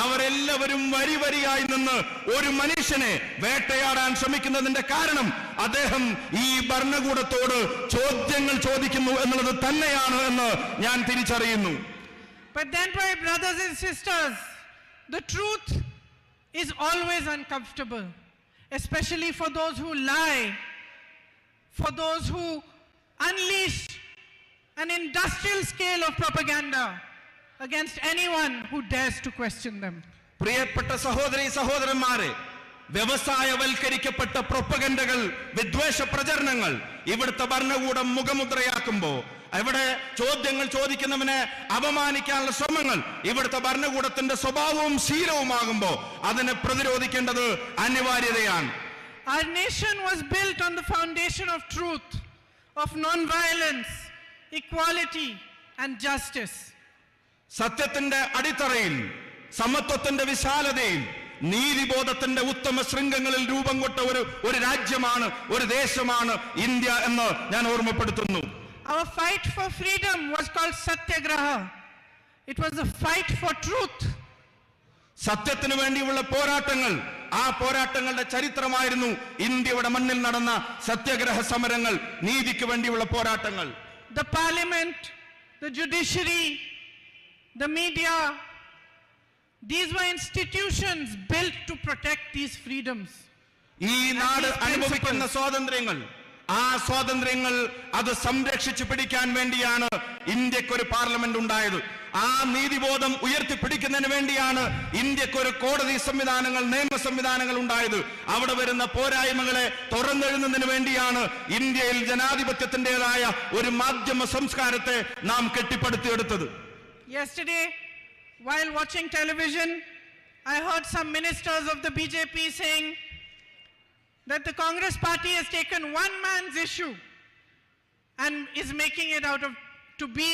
അവരെല്ലാവരും വരി വരിയായി നിന്ന് ഒരു മനുഷ്യനെ വേട്ടയാടാൻ ശ്രമിക്കുന്നതിന്റെ കാരണം അദ്ദേഹം ഈ ഭരണകൂടത്തോട് ചോദ്യങ്ങൾ ചോദിക്കുന്നു എന്നുള്ളത് തന്നെയാണ് എന്ന് ഞാൻ തിരിച്ചറിയുന്നു. But then, my brothers and sisters, the truth is always uncomfortable, especially for those who lie, for those who unleash an industrial scale of propaganda against anyone who dares to question them. പ്രിയപ്പെട്ട സഹോദരീ സഹോദരന്മാരെ, വ്യവസായവൽക്കരിക്കപ്പെട്ട പ്രൊപ്പഗൻഡകൾ, വിദ്വേഷ പ്രചരണങ്ങൾ ഇവിടുത്തെ ഭരണകൂടം മുഖമുദ്രയാക്കുമ്പോ, ഇവിടെ ചോദ്യങ്ങൾ ചോദിക്കുന്നവനെ അപമാനിക്കാനുള്ള ശ്രമങ്ങൾ ഇവിടുത്തെ ഭരണകൂടത്തിന്റെ സ്വഭാവവും ശീലവുമാകുമ്പോ അതിനെ പ്രതിരോധിക്കേണ്ടത് അനിവാര്യതയാണ്. Our nation was built on the foundation of truth, of non-violence, equality and justice. സത്യത്തിന്റെ അടിത്തറയിൽ, സമത്വത്തിന്റെ വിശാലതയിൽ, നീതിബോധത്തിന്റെ ഉത്തമ ശൃംഖങ്ങളിൽ രൂപം കൊണ്ട ഒരു രാജ്യമാണ്, ഒരു ദേശമാണ് ഇന്ത്യ എന്ന് ഞാൻ ഓർമ്മപ്പെടുത്തുന്നു. Our fight for freedom was called Satyagraha. It was a fight for truth. സത്യത്തിന് വേണ്ടിയുള്ള പോരാട്ടങ്ങൾ, ആ പോരാട്ടങ്ങളുടെ ചരിത്രമായിരുന്നു ഇന്ത്യയുടെ മണ്ണിൽ നടന്ന സത്യാഗ്രഹ സമരങ്ങൾ, നീതിക്ക് വേണ്ടിയുള്ള പോരാട്ടങ്ങൾ. The parliament, the judiciary, the media, these were institutions built to protect these freedoms. ഈ നാട് അനുഭവിക്കുന്ന സ്വാതന്ത്ര്യങ്ങൾ, ആ സ്വാതന്ത്ര്യങ്ങൾ അത് സംരക്ഷിച്ചു പിടിക്കാൻ വേണ്ടിയാണ് ഇന്ത്യക്കൊരു പാർലമെന്റ് ഉണ്ടായത്. ആ നീതിബോധം ഉയർത്തിപ്പിടിക്കുന്നതിന് വേണ്ടിയാണ് ഇന്ത്യക്കൊരു കോടതി സംവിധാനങ്ങൾ, നിയമ സംവിധാനങ്ങൾ ഉണ്ടായത്. അവിടെ വരുന്ന പോരായ്മകളെ തുറന്നെഴുതുന്നതിന് വേണ്ടിയാണ് ഇന്ത്യയിൽ ജനാധിപത്യത്തിൻ്റെതായ ഒരു മാധ്യമ സംസ്കാരത്തെ നാം കെട്ടിപ്പടുത്തിയെടുത്തത്. Yesterday, while watching television, I heard some ministers of the BJP saying that the Congress party has taken one man's issue and is making it out of to be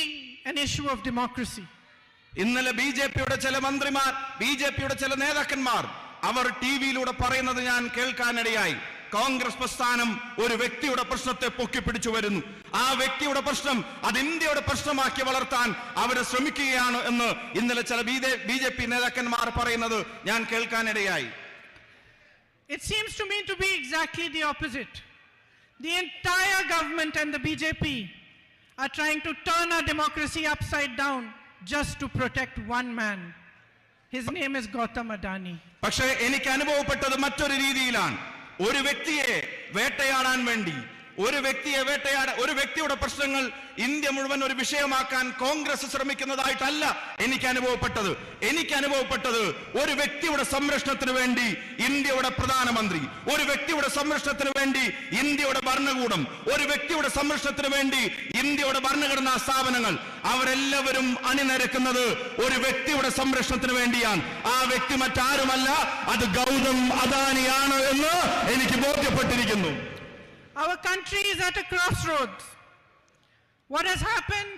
an issue of democracy. ഇന്നലെ ബിജെപിയുടെ ചില മന്ത്രിമാർ, ബിജെപിയുടെ ചില നേതാക്കന്മാർ അവർ ടിവിയിലൂടെ പറയുന്നത് ഞാൻ കേൾക്കാനിടയായി. കോൺഗ്രസ് പ്രസ്ഥാനം ഒരു വ്യക്തിയുടെ പ്രശ്നത്തെ പൊക്കിപ്പിടിച്ചു വരുന്നു, ആ വ്യക്തിയുടെ പ്രശ്നം അത് ഇന്ത്യയുടെ പ്രശ്നമാക്കി വളർത്താൻ അവർ ശ്രമിക്കുകയാണ് എന്ന് ഇന്നലെ ചില ബിജെപി നേതാക്കന്മാർ പറയുന്നത് ഞാൻ കേൾക്കാനിടയായി. It seems to me to be exactly the opposite. The entire government and the BJP are trying to turn our democracy upside down just to protect one man. His name is Gautam Adani. പക്ഷേ എനിക്ക് അനുഭവപ്പെട്ടത് മറ്റൊരു രീതിയിലാണ്. ഒരു വ്യക്തിയെ വേട്ടയാടാൻ വേണ്ടി, ഒരു വ്യക്തിയുടെ പ്രശ്നങ്ങൾ ഇന്ത്യ മുഴുവൻ ഒരു വിഷയമാക്കാൻ കോൺഗ്രസ് ശ്രമിക്കുന്നതായിട്ടല്ല എനിക്ക് അനുഭവപ്പെട്ടത് ഒരു വ്യക്തിയുടെ സംരക്ഷണത്തിന് വേണ്ടി ഇന്ത്യയുടെ പ്രധാനമന്ത്രി, ഒരു വ്യക്തിയുടെ സംരക്ഷണത്തിന് വേണ്ടി ഇന്ത്യയുടെ ഭരണകൂടം, ഒരു വ്യക്തിയുടെ സംരക്ഷണത്തിന് വേണ്ടി ഇന്ത്യയുടെ ഭരണഘടനാ സ്ഥാപനങ്ങൾ അവരെല്ലാവരും അണിനിരക്കുന്നത് ഒരു വ്യക്തിയുടെ സംരക്ഷണത്തിന് വേണ്ടിയാണ്. ആ വ്യക്തി മറ്റാരുമല്ല, അത് ഗൗതം അദാനിയാണ് എന്ന് എനിക്ക് ബോധ്യപ്പെട്ടിരിക്കുന്നു. Our country is at a crossroads. What has happened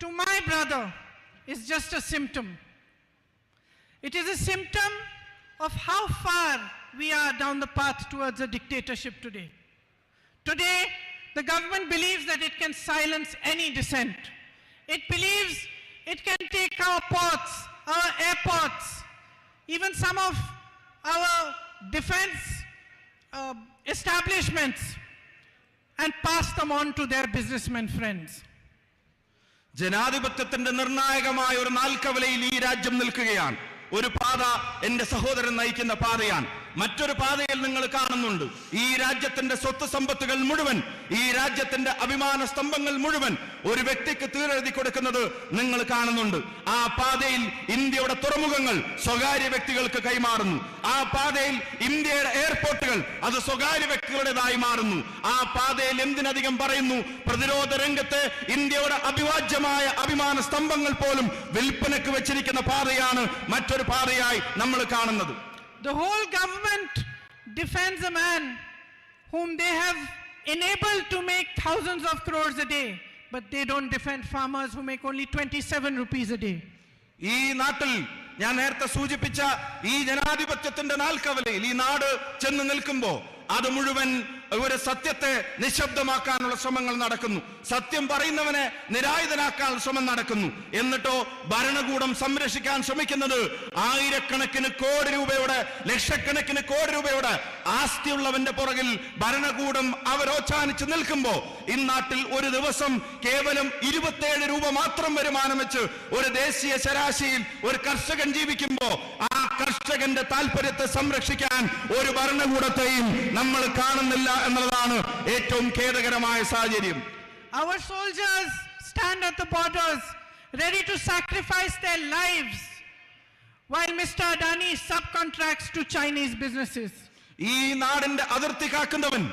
to my brother is just a symptom. It is a symptom of how far we are down the path towards a dictatorship today. Today, the government believes that it can silence any dissent. It believes it can take our ports, our airports, even some of our defense establishments, and pass them on to their businessmen friends. ജനാധിപത്യത്തിന്റെ നിർണായകമായ ഒരു നാൽക്കവലയിൽ ഈ രാജ്യം നിൽക്കുകയാണ്. ഒരു പാത എന്റെ സഹോദരൻ നയിക്കുന്ന പാതയാണ്. മറ്റൊരു പാതയിൽ നിങ്ങൾ കാണുന്നുണ്ട് ഈ രാജ്യത്തിന്റെ സ്വത്ത് സമ്പത്തുകൾ മുഴുവൻ, ഈ രാജ്യത്തിന്റെ അഭിമാന സ്തംഭങ്ങൾ മുഴുവൻ ഒരു വ്യക്തിക്ക് തീരെഴുതി കൊടുക്കുന്നത് നിങ്ങൾ കാണുന്നുണ്ട്. ആ പാതയിൽ ഇന്ത്യയുടെ തുറമുഖങ്ങൾ സ്വകാര്യ വ്യക്തികൾക്ക് കൈമാറുന്നു. ആ പാതയിൽ ഇന്ത്യയുടെ എയർപോർട്ടുകൾ അത് സ്വകാര്യ വ്യക്തികളുടേതായി മാറുന്നു. ആ പാതയിൽ എന്തിനധികം പറയുന്നു, പ്രതിരോധ രംഗത്തെ ഇന്ത്യയുടെ അഭിവാജ്യമായ അഭിമാന സ്തംഭങ്ങൾ പോലും വിൽപ്പനക്ക് വെച്ചിരിക്കുന്ന പാതയാണ് മറ്റൊരു പാതയായി നമ്മൾ കാണുന്നത്. The whole government defends a man whom they have enabled to make thousands of crores a day, but they don't defend farmers who make only 27 rupees a day. ഈ നാട്ടിൽ ഞാൻ നേരത്തെ സൂചിപ്പിച്ച ഈ ജനാധിപത്യത്തിന്റെ നാൽക്കവലയിൽ ഈ നാട് ചെന്ന് നിൽക്കുമ്പോൾ അത് മുഴുവൻ ഒരു സത്യത്തെ നിശബ്ദമാക്കാനുള്ള ശ്രമങ്ങൾ നടക്കുന്നു. സത്യം പറയുന്നവനെ നിരായുധനാക്കാനുള്ള ശ്രമം നടക്കുന്നു. എന്നിട്ടോ ഭരണകൂടം സംരക്ഷിക്കാൻ ശ്രമിക്കുന്നത് ആയിരക്കണക്കിന് കോടി രൂപയുടെ, ലക്ഷക്കണക്കിന് കോടി രൂപയുടെ ആസ്തിയുള്ളവന്റെ പുറകിൽ ഭരണകൂടം അവരോച്ചാനിച്ച് നിൽക്കുമ്പോ ഇന്നാട്ടിൽ ഒരു ദിവസം കേവലം 27 രൂപ മാത്രം വരുമാനം വെച്ച് ഒരു ദേശീയ ശരാശരിയിൽ ഒരു കർഷകൻ ജീവിക്കുമ്പോ ആ കർഷകന്റെ താല്പര്യത്തെ സംരക്ഷിക്കാൻ ഒരു ഭരണകൂടത്തെയും നമ്മൾ കാണുന്നില്ല എന്നുള്ളതാണ് ഏറ്റവും ഖേദകരമായ സാഹചര്യം. Our soldiers stand at the borders ready to sacrifice their lives while Mr. Adani subcontracts to Chinese businesses. ഈ നാടിന്റെ അതിർത്തി കാക്കുന്നവൻ,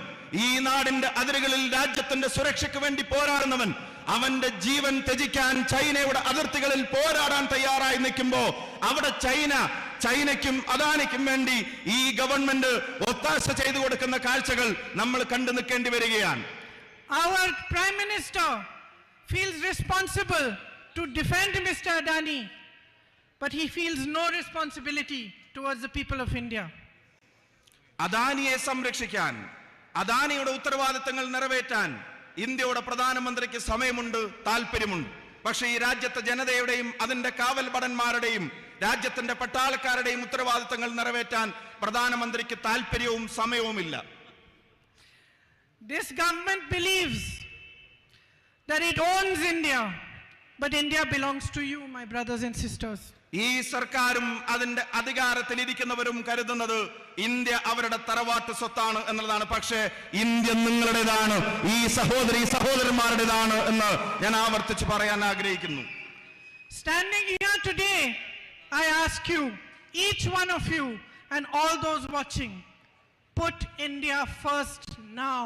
ഈ നാടിന്റെ അതിരുകളിൽ രാജ്യത്തിന്റെ സുരക്ഷയ്ക്ക് വേണ്ടി പോരാടുന്നവൻ, അവന്റെ ജീവൻ ത്യജിക്കാൻ ചൈനയുടെ അതിർത്തികളിൽ പോരാടാൻ തയ്യാറായി നിൽക്കുമ്പോ അവിടെ ചൈനയ്ക്കും അദാനിക്കും വേണ്ടി ഈ ഗവൺമെന്റ് ഒത്താശ ചെയ്തു കൊടുക്കുന്ന കാഴ്ചകൾ നമ്മൾ കണ്ടു നിൽക്കേണ്ടി വരികയാണ്. Our Prime Minister feels responsible to defend Mr. Adani, but he feels no responsibility towards the people of India. അദാനിയെ സംരക്ഷിക്കാൻ, അദാനിയുടെ ഉത്തരവാദിത്തങ്ങൾ നിറവേറ്റാൻ ഇന്ത്യയുടെ പ്രധാനമന്ത്രിക്ക് സമയമുണ്ട്, താല്പര്യമുണ്ട്. പക്ഷേ ഈ രാജ്യത്തെ ജനതയുടെയും അതിന്റെ കാവൽ ഭടന്മാരുടെയും രാജ്യത്തിന്റെ പട്ടാളക്കാരുടെയും ഉത്തരവാദിത്തങ്ങൾ നിറവേറ്റാൻ പ്രധാനമന്ത്രിക്ക് താല്പര്യവും സമയവുമില്ല. This government believes that it owns India, but India belongs to you, my brothers and sisters. ഈ സർക്കാരും അതിന്റെ അധികാരത്തിൽ ഇരിക്കുന്നവരും കരുതുന്നത് ഇന്ത്യ അവരുടെ തറവാട്ട് സ്വത്താണ് എന്നുള്ളതാണ്. പക്ഷേ ഇന്ത്യ നിങ്ങളുടേതാണ്, ഈ സഹോദരന്മാരുടേതാണ് എന്ന് ഞാൻ ആവർത്തിച്ച് പറയാൻ ആഗ്രഹിക്കുന്നു. Standing here today, I ask you, each one of you and all those watching, put India first now.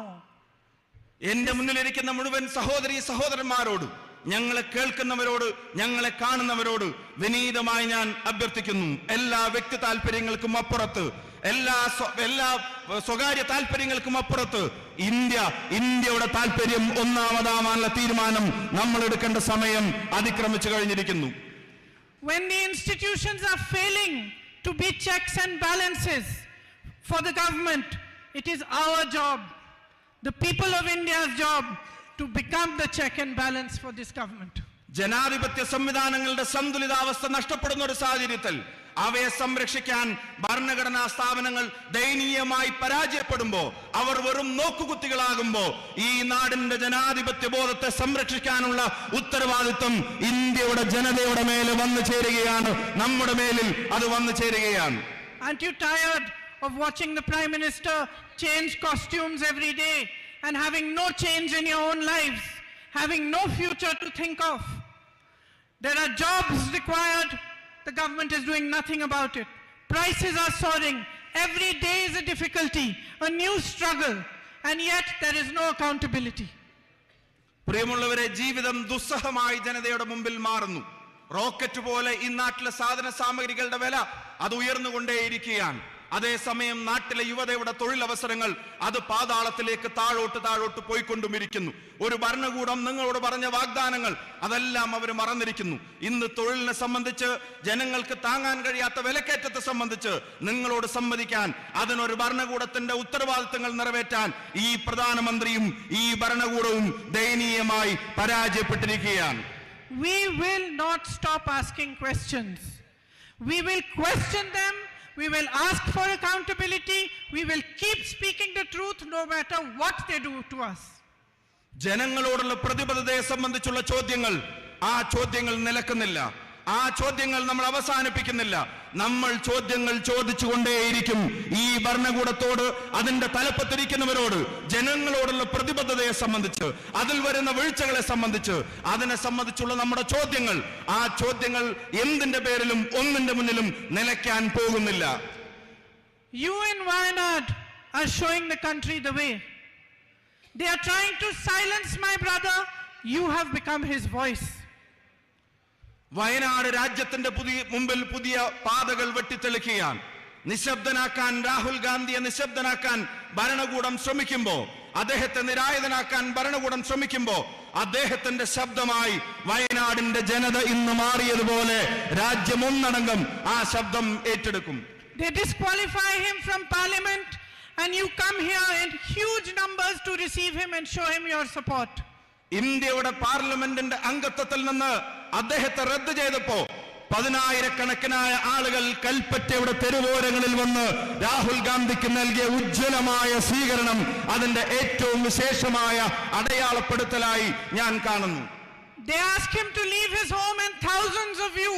എന്റെ മുന്നിലിരിക്കുന്ന മുഴുവൻ സഹോദരന്മാരോട്, ഞങ്ങളെ കേൾക്കുന്നവരോട്, ഞങ്ങളെ കാണുന്നവരോട് വിനീതമായി ഞാൻ അഭ്യർത്ഥിക്കുന്നു, എല്ലാ വ്യക്തി താല്പര്യങ്ങൾക്കും അപ്പുറത്ത്, എല്ലാ സ്വകാര്യ താല്പര്യങ്ങൾക്കും അപ്പുറത്ത് ഇന്ത്യയുടെ താല്പര്യം ഒന്നാമതാവാനുള്ള തീരുമാനം നമ്മൾ എടുക്കേണ്ട സമയം അതിക്രമിച്ചു കഴിഞ്ഞിരിക്കുന്നു. When the institutions are failing to be checks and balances for the government, it is our job, the people of India's job, to become the check and balance for this government. ജനാധിപത്യ സംവിധാനങ്ങളുടെ സന്തുലിതാവസ്ഥ നഷ്ടപ്പെടുന്ന ഒരു സാഹചര്യത്തിൽ അവയെ സംരക്ഷിക്കാൻ ഭരണഘടനാ സ്ഥാപനങ്ങൾ ദയനീയമായി പരാജയപ്പെടുമ്പോ, അവർ വെറും നോക്കുകുത്തികളാകുമ്പോ ഈ നാടിന്റെ ജനാധിപത്യ ബോധത്തെ സംരക്ഷിക്കാനുള്ള ഉത്തരവാദിത്വം ഇന്ത്യയുടെ ജനതയുടെ മേലെ വന്നു ചേരുകയാണ്, നമ്മുടെ മേലിൽ അത് വന്നു ചേരുകയാണ്. Aren't you tired of watching the Prime Minister change costumes every day and having no change in your own lives, having no future to think of? There are jobs required. The government is doing nothing about it. Prices are soaring. Every day is a difficulty, a new struggle, and yet there is no accountability. പ്രിയമുള്ളവരെ, ജീവിതം ദുസ്സഹമായി ജനതയുടെ മുമ്പിൽ മാറുന്നു. Rocket പോലെ ഈ നാട്ടിലെ സാധന സാമഗ്രികളുടെ വില അത് ഉയർന്നുകൊണ്ടേയിരിക്കുകയാണ്. അതേസമയം നാട്ടിലെ യുവതയുടെ തൊഴിലവസരങ്ങൾ അത് പാതാളത്തിലേക്ക് താഴോട്ട് പോയിക്കൊണ്ടുമിരിക്കുന്നു. ഒരു ഭരണകൂടം നിങ്ങളോട് പറഞ്ഞ വാഗ്ദാനങ്ങൾ അതെല്ലാം അവർ മറന്നിരിക്കുന്നു. ഇന്ന് തൊഴിലിനെ സംബന്ധിച്ച്, ജനങ്ങൾക്ക് താങ്ങാൻ കഴിയാത്ത വിലക്കയറ്റത്തെ സംബന്ധിച്ച് നിങ്ങളോട് സമ്മതിക്കാൻ, അതിനൊരു ഭരണകൂടത്തിന്റെ ഉത്തരവാദിത്തങ്ങൾ നിറവേറ്റാൻ ഈ പ്രധാനമന്ത്രിയും ഈ ഭരണകൂടവും ദയനീയമായി പരാജയപ്പെട്ടിരിക്കുകയാണ്. We will not stop asking questions. We will question them. We will ask for accountability. We will keep speaking the truth no matter what they do to us. ജനങ്ങളോടുള്ള പ്രതിബദ്ധതയെ സംബന്ധിച്ചുള്ള ചോദ്യങ്ങൾ, ആ ചോദ്യങ്ങൾ നിലക്കുന്നില്ല, ആ ചോദ്യങ്ങൾ നമ്മൾ അവസാനിപ്പിക്കുന്നില്ല. നമ്മൾ ചോദ്യങ്ങൾ ചോദിച്ചുകൊണ്ടേയിരിക്കും. ഈ ഭരണകൂടത്തോട്, അതിന്റെ തലപ്പത്തിരിക്കുന്നവരോട്, ജനങ്ങളോടുള്ള പ്രതിബദ്ധതയെ സംബന്ധിച്ച്, അതിൽ വരുന്ന വീഴ്ചകളെ സംബന്ധിച്ച്, അതിനെ സംബന്ധിച്ചുള്ള നമ്മുടെ ചോദ്യങ്ങൾ, ആ ചോദ്യങ്ങൾ എന്തിന്റെ പേരിലും ഒന്നിന്റെ മുന്നിലും നിലയ്ക്കാൻ പോകുന്നില്ല. You in Wayanad are showing the country the way. They are trying to silence my brother. You have become his voice. Wayanad രാജ്യത്തിന്റെ മുമ്പിൽ പുതിയ പാതകൾ വെട്ടിത്തെളിക്കുകയാണ്. നിശബ്ദനാക്കാൻ, രാഹുൽ ഗാന്ധിയെ നിശബ്ദനാക്കാൻ ഭരണകൂടം ശ്രമിക്കുമ്പോ, അദ്ദേഹത്തെ നിരായുധനാക്കാൻ ഭരണകൂടം ശ്രമിക്കുമ്പോ, അദ്ദേഹത്തിന്റെ ശബ്ദമായി വയനാടിന്റെ ജനത ഇന്ന് മാറിയതുപോലെ രാജ്യം ഒന്നടങ്കം ആ ശബ്ദം ഏറ്റെടുക്കും. They disqualify him from parliament and you come here in huge numbers to receive him and show him your support. ഇന്ത്യയുടെ പാർലമെന്റിന്റെ അംഗത്വത്തിൽ നിന്ന് അദ്ദേഹത്തെ റദ്ദ് ചെയ്തപ്പോ 10,000-കണക്കിനായ ആളുകൾ കൽപ്പറ്റയുടെ തെരുവോരങ്ങളിൽ വന്ന് രാഹുൽ ഗാന്ധിക്ക് നൽകിയ ഉജ്ജ്വലമായ സ്വീകരണം അതിന്റെ ഏറ്റവും വിശേഷമായ അടയാളപ്പെടുത്തലായി ഞാൻ കാണുന്നു. They ask him to leave his home and thousands of you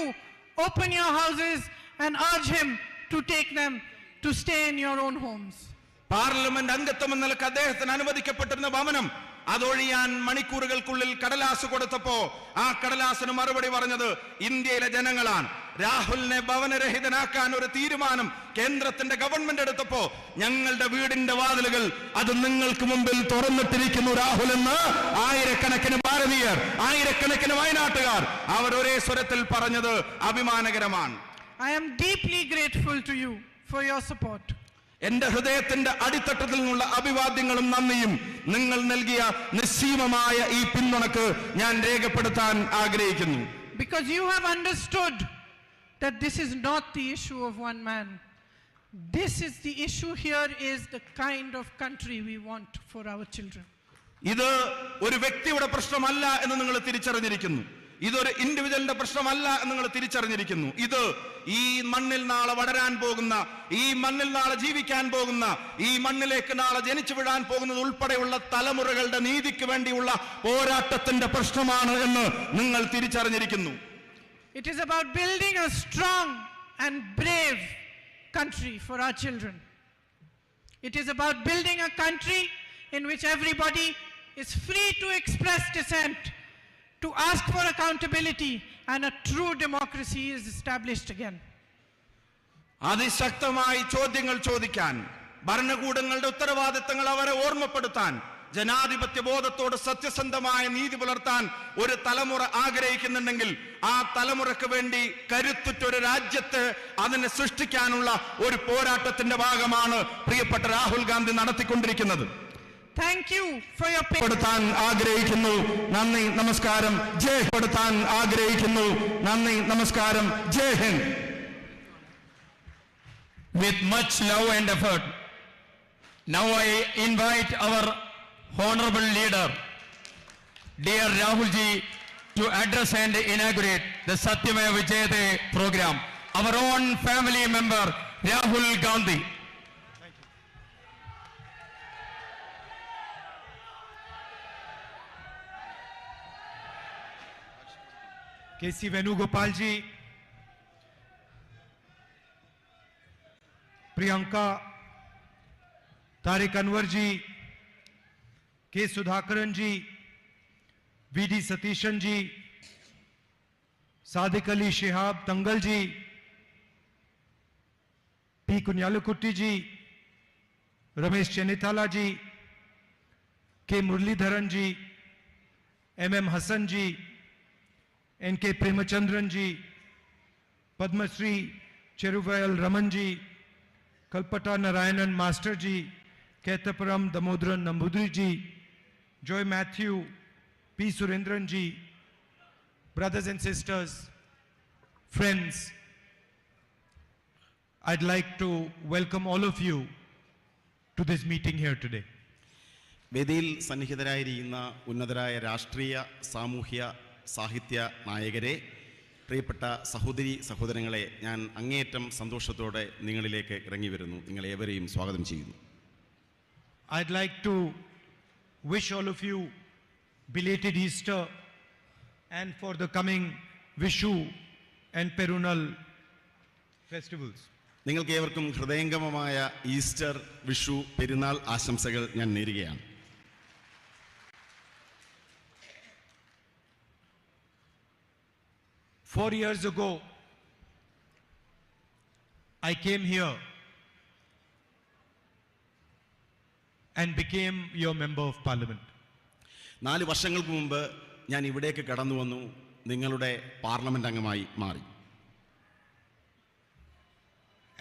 open your houses and urge him to take them to stay in your own homes. Parliament അംഗത്വം എന്ന നിലക്ക് അദ്ദേഹത്തിന് അനുവദിക്കപ്പെട്ടിരുന്ന ഭവനം അതൊഴിയാൻ മണിക്കൂറുകൾക്കുള്ളിൽ കടലാസ് കൊടുത്തപ്പോ ആ കടലാസിന് മറുപടി പറഞ്ഞത് ഇന്ത്യയിലെ ജനങ്ങളാണ്. രാഹുലിനെ ഭവനരഹിതനാക്കാൻ ഒരു തീരുമാനം കേന്ദ്രത്തിന്റെ ഗവൺമെന്റ് എടുത്തപ്പോ ഞങ്ങളുടെ വീടിന്റെ വാതിലുകൾ അത് നിങ്ങൾക്ക് മുമ്പിൽ തുറന്നിട്ടിരിക്കുന്നു രാഹുൽ എന്ന് ആയിരക്കണക്കിന് ഭാരതീയർ, ആയിരക്കണക്കിന് വയനാട്ടുകാർ അവർ ഒരേ സ്വരത്തിൽ പറഞ്ഞത് അഭിമാനകരമാണ്. I am deeply grateful to you for your support. എന്റെ ഹൃദയത്തിന്റെ അടിത്തട്ടിൽ നിന്നുള്ള അഭിവാദ്യങ്ങളും നന്ദിയും നിങ്ങൾ നൽകിയ നിസ്സീമമായ ഈ പിന്തുണക്ക് ഞാൻ രേഖപ്പെടുത്താൻ ആഗ്രഹിക്കുന്നു. Because you have understood that this is not the issue of one man. This is the issue here is the kind of country we want for our children. ഇത് ഒരു വ്യക്തിയുടെ പ്രശ്നമല്ല എന്ന് നിങ്ങൾ തിരിച്ചറിഞ്ഞിരിക്കുന്നു. ഇതൊരു ഇൻഡിവിജ്വലിന്റെ പ്രശ്നമല്ല എന്ന് നിങ്ങൾ തിരിച്ചറിഞ്ഞിരിക്കുന്നു. ഇത് ഈ മണ്ണിൽ നാളെ വളരാൻ പോകുന്ന, ഈ മണ്ണിൽ നാളെ ജീവിക്കാൻ പോകുന്ന, ഈ മണ്ണിലേക്ക് നാളെ ജനിച്ചു വീഴാൻ പോകുന്നത് ഉൾപ്പെടെയുള്ള തലമുറകളുടെ നീതിക്ക് വേണ്ടിയുള്ള പോരാട്ടത്തിന്റെ പ്രശ്നമാണ് എന്ന് നിങ്ങൾ തിരിച്ചറിഞ്ഞിരിക്കുന്നു. It is about building a strong and brave country for our children. It is about building a country in which everybody is free to express dissent, to ask for accountability, and a true democracy is established again. അതിശക്തമായി ചോദ്യങ്ങൾ ചോദിക്കാൻ, ഭരണകൂടങ്ങളുടെ ഉത്തരവാദിത്തങ്ങൾ അവരെ ഓർമ്മപ്പെടുത്താൻ, ജനാധിപത്യ ബോധത്തോട് സത്യസന്ധമായ നീതി പുലർത്താൻ ഒരു തലമുറ ആഗ്രഹിക്കുന്നുണ്ടെങ്കിൽ ആ തലമുറക്ക് വേണ്ടി കരുത്തുറ്റൊരു രാജ്യത്ത് അതിനെ സൃഷ്ടിക്കാനുള്ള ഒരു പോരാട്ടത്തിന്റെ ഭാഗമാണ് പ്രിയപ്പെട്ട രാഹുൽ ഗാന്ധി നടത്തിക്കൊണ്ടിരിക്കുന്നത്. Thank you for your പെടുത്താൻ ആഗ്രഹിക്കുന്നു. നന്ദി, നമസ്കാരം. ജയ് പെടുത്താൻ ആഗ്രഹിക്കുന്നു. നന്ദി, നമസ്കാരം. ജയ് Hind. With much love and effort, now I invite our honorable leader, dear Rahul ji, to address and inaugurate the Satyamaya Vijayate program. Our own family member, Rahul Gandhi. KC Venugopal ji, Priyanka, Tariq Anwar ji, K. Sudhakaran ji, VD Satishan ji, Sadiq Ali Shihab Tangal ji, P. Kunyalukutti ji, Ramesh Chenithala ji, K. Murlidharan ji, MM Hassan ji, N.K. Premachandran ji, Padma Shri Cheruvayal Raman ji, Kalpata Narayanan Master ji, Ketaparam Damodran Nambudri ji, Joy Matthew, P. Surendran ji, brothers and sisters, friends, I'd like to welcome all of you to this meeting here today. വേദിയിൽ സന്നിഹിതരായിരിക്കുന്ന ഉന്നതരായ രാഷ്ട്രീയ, സാമൂഹ്യ, സാഹിത്യ നായകരെ, പ്രിയപ്പെട്ട സഹോദരി സഹോദരങ്ങളെ, ഞാൻ അങ്ങേയറ്റം സന്തോഷത്തോടെ നിങ്ങളിലേക്ക് ഇറങ്ങി വരുന്നു. നിങ്ങളേവരെയും സ്വാഗതം ചെയ്യുന്നു. I'd like to wish all of you belated Easter and for the coming Vishu and Perunal festivals. നിങ്ങൾക്ക് ഏവർക്കും ഹൃദയംഗമമായ ഈസ്റ്റർ, വിഷു, പെരുന്നാൾ ആശംസകൾ ഞാൻ നേരുകയാണ്. Four years ago, I came here and became your member of parliament. 4 വർഷങ്ങൾക്ക് മുമ്പ് ഞാൻ ഇവിടേക്ക് കടന്നു വന്നു, നിങ്ങളുടെ പാർലമെന്റ് അംഗമായി മാറി.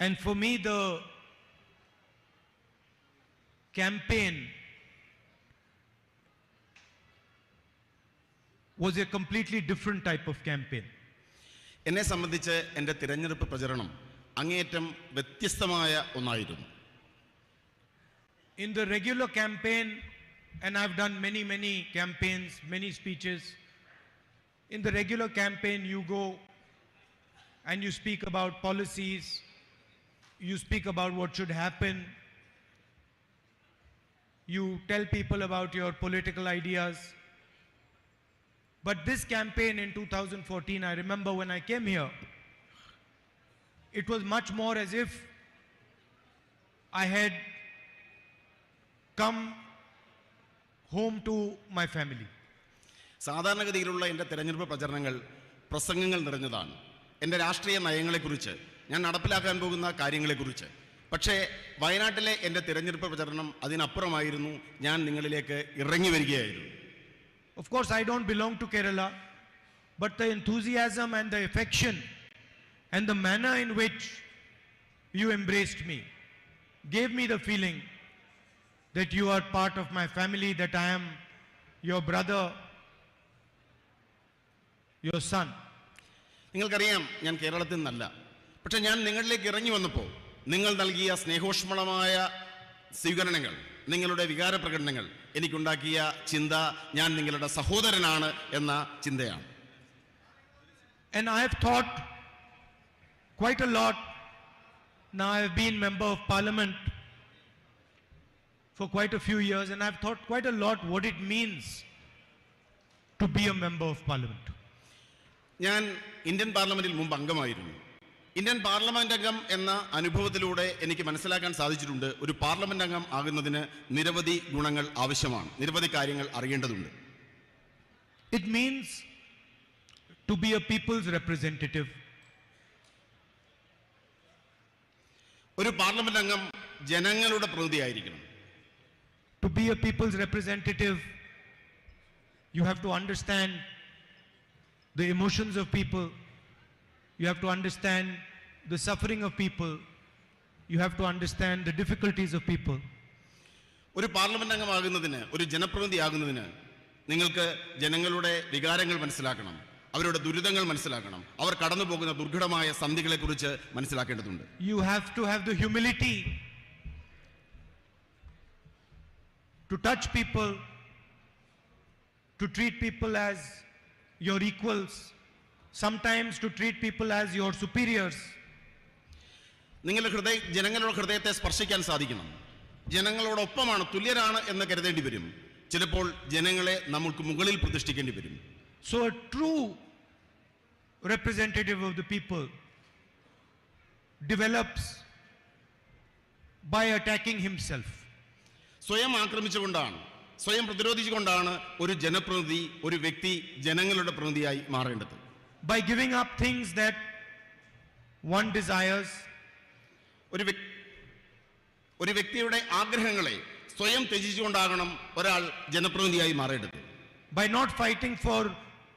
And for me, the campaign was a completely different type of campaign. എന്നെ സംബന്ധിച്ച് എൻ്റെ തിരഞ്ഞെടുപ്പ് പ്രചരണം അങ്ങേയറ്റം വ്യത്യസ്തമായ ഒന്നായിരുന്നു. in the regular campaign, and I've done many campaigns, many speeches. In the regular campaign, you go and you speak about policies, you speak about what should happen, you tell people about your political ideas. But this campaign in 2014, I remember when I came here, it was much more as if I had come home to my family. സാധാരണഗതിയിലുള്ള എൻ്റെ തെരഞ്ഞെടുപ്പ് പ്രചരണങ്ങൾ പ്രസംഗങ്ങൾ നിറഞ്ഞതാണ്. എൻ്റെ രാഷ്ട്രീയ നയങ്ങളെക്കുറിച്ച്, ഞാൻ നടപ്പിലാക്കാൻ പോകുന്ന കാര്യങ്ങളെക്കുറിച്ച്. പക്ഷേ വയനാട്ടിലെ എൻ്റെ തെരഞ്ഞെടുപ്പ് പ്രചരണം അതിനപ്പുറമായിരുന്നു. ഞാൻ നിങ്ങളിലേക്ക് ഇറങ്ങി വരികയായിരുന്നു. Of course, I don't belong to Kerala, but the enthusiasm and the affection and the manner in which you embraced me gave me the feeling that you are part of my family, that I am your brother, your son. നിങ്ങൾക്കറിയാം, ഞാൻ കേരളത്തിൽ നിന്നല്ല. പക്ഷെ ഞാൻ നിങ്ങളിലേക്ക് ഇറങ്ങി വന്നപ്പോൾ നിങ്ങൾ നൽകിയ സ്നേഹോഷ്മളമായ സ്വീകരണങ്ങൾ, നിങ്ങളുടെ വികാര പ്രകടനങ്ങൾ എനിക്കുണ്ടാക്കിയ ചിന്ത ഞാൻ നിങ്ങളുടെ സഹോദരനാണ് എന്ന ചിന്തയാണ്. And I have thought quite a lot. Now I have been member of parliament for quite a few years, and I've thought quite a lot what it means to be a member of parliament. ഞാൻ Indian പാർലമെന്റിൽ മുമ്പ് അംഗമായിരുന്നു. Indian parliament അംഗം എന്ന അനുഭവത്തിലൂടെ എനിക്ക് മനസ്സിലാക്കാൻ സാധിച്ചിട്ടുണ്ട്, ഒരു പാർലമെന്റ് അംഗം ആകുന്നതിന് നിരവധി ഗുണങ്ങൾ ആവശ്യമാണ്, നിരവധി കാര്യങ്ങൾ അറിയേണ്ടതുണ്ട്. It means to be a people's representative. ഒരു പാർലമെന്റ് അംഗം ജനങ്ങളുടെ പ്രതിനിധിയായിരിക്കണം. To be a people's representative, you have to understand the emotions of people. You have to understand the suffering of people. You have to understand the difficulties of people. ഒരു parliament അംഗമാകുന്നതിന്, ഒരു ജനപ്രതിനിധിയാകുന്നതിന് നിങ്ങൾക്ക് ജനങ്ങളുടെ വികാരങ്ങൾ മനസ്സിലാക്കണം, അവരുടെ ദുരിതങ്ങൾ മനസ്സിലാക്കണം, അവർ കടന്നു പോകുന്ന ദുർഘടമായ സന്ധികളെക്കുറിച്ച് മനസ്സിലാക്കേണ്ടതുണ്ട്. You have to have the humility to touch people, to treat people as your equals, sometimes to treat people as your superiors. നിങ്ങളുടെ ജനങ്ങളുടെ ഹൃദയത്തെ സ്പർശിക്കാൻ സാധിക്കണം. ജനങ്ങളോടൊപ്പമാണ്, തുല്യരാണ് എന്ന് കരുതേണ്ടി വരും. ചിലപ്പോൾ ജനങ്ങളെ നമുക്ക് മുകളിൽ പ്രതിഷ്ഠിക്കേണ്ടി വരും. So a true representative of the people develops by attacking himself. സ്വയം ആക്രമിച്ചുകൊണ്ടാണ്, സ്വയം പ്രതിരോധിച്ചുകൊണ്ടാണ് ഒരു ജനപ്രതിനിധി, ഒരു വ്യക്തി ജനങ്ങളുടെ പ്രതിനിധിയായി മാറേണ്ടത്. By giving up things that one desires. ഒരു വ്യക്തിയുടെ ആഗ്രഹങ്ങളെ സ്വയം ത്യജിച്ചുകൊണ്ടാകണം ഒരാൾ ജനപ്രതിനിധിയായി മാറേണ്ടത്. By not fighting for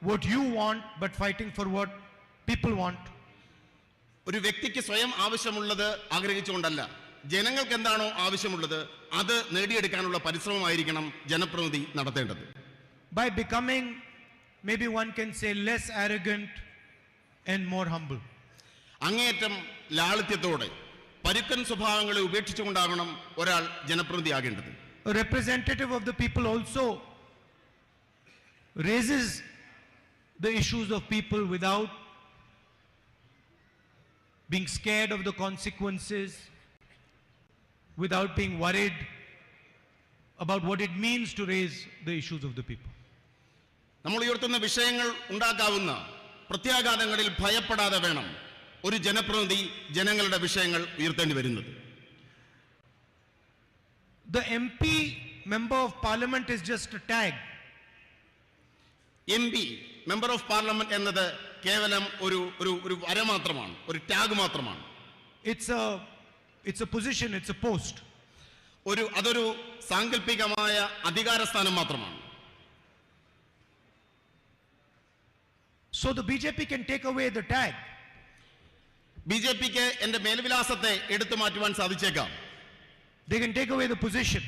what you want, but fighting for what people want. ഒരു വ്യക്തിക്ക് സ്വയം ആവശ്യമുള്ളത് ആഗ്രഹിച്ചുകൊണ്ടല്ല, ജനങ്ങൾക്ക് എന്താണോ ആവശ്യമുള്ളത് അത് നേടിയെടുക്കാനുള്ള പരിശ്രമമായിരിക്കണം ജനപ്രതിനിധി നടത്തേണ്ടത്. By becoming, maybe one can say, less arrogant and more humble. അങ്ങേയറ്റം ലാളിത്യത്തോടെ പരുക്കൻ സ്വഭാവങ്ങളെ ഉപേക്ഷിച്ചുകൊണ്ടാകണം ഒരാൾ ജനപ്രതിനിധിയാകേണ്ടത്. A representative of the people also raises the issues of people without being scared of the consequences, without being worried about what it means to raise the issues of the people. നമ്മൾ ഉയർത്തുന്ന വിഷയങ്ങൾ ഉണ്ടാക്കാവുന്ന പ്രത്യാഘാതങ്ങളിൽ ഭയപ്പെടാതെ വേണം ഒരു ജനപ്രതിനിധി ജനങ്ങളുടെ വിഷയങ്ങൾ ഉയർത്തേണ്ടി വരുന്നത്. The MP, member of parliament, is just a tag. MP, member of parliament എന്നത് കേവലം ഒരു വര മാത്രമാണ്, ഒരു ടാഗ് മാത്രമാണ്. It's a position, it's a post. അതൊരു സാങ്കല്പികമായ അധികാരസ്ഥാനം മാത്രമാണ്. So the BJP can take away the tag. ബിജെപിക്ക് എന്റെ മേൽവിലാസത്തെ എടുത്തു മാറ്റുവാൻ സാധിച്ചേക്കാം. They can take away the position.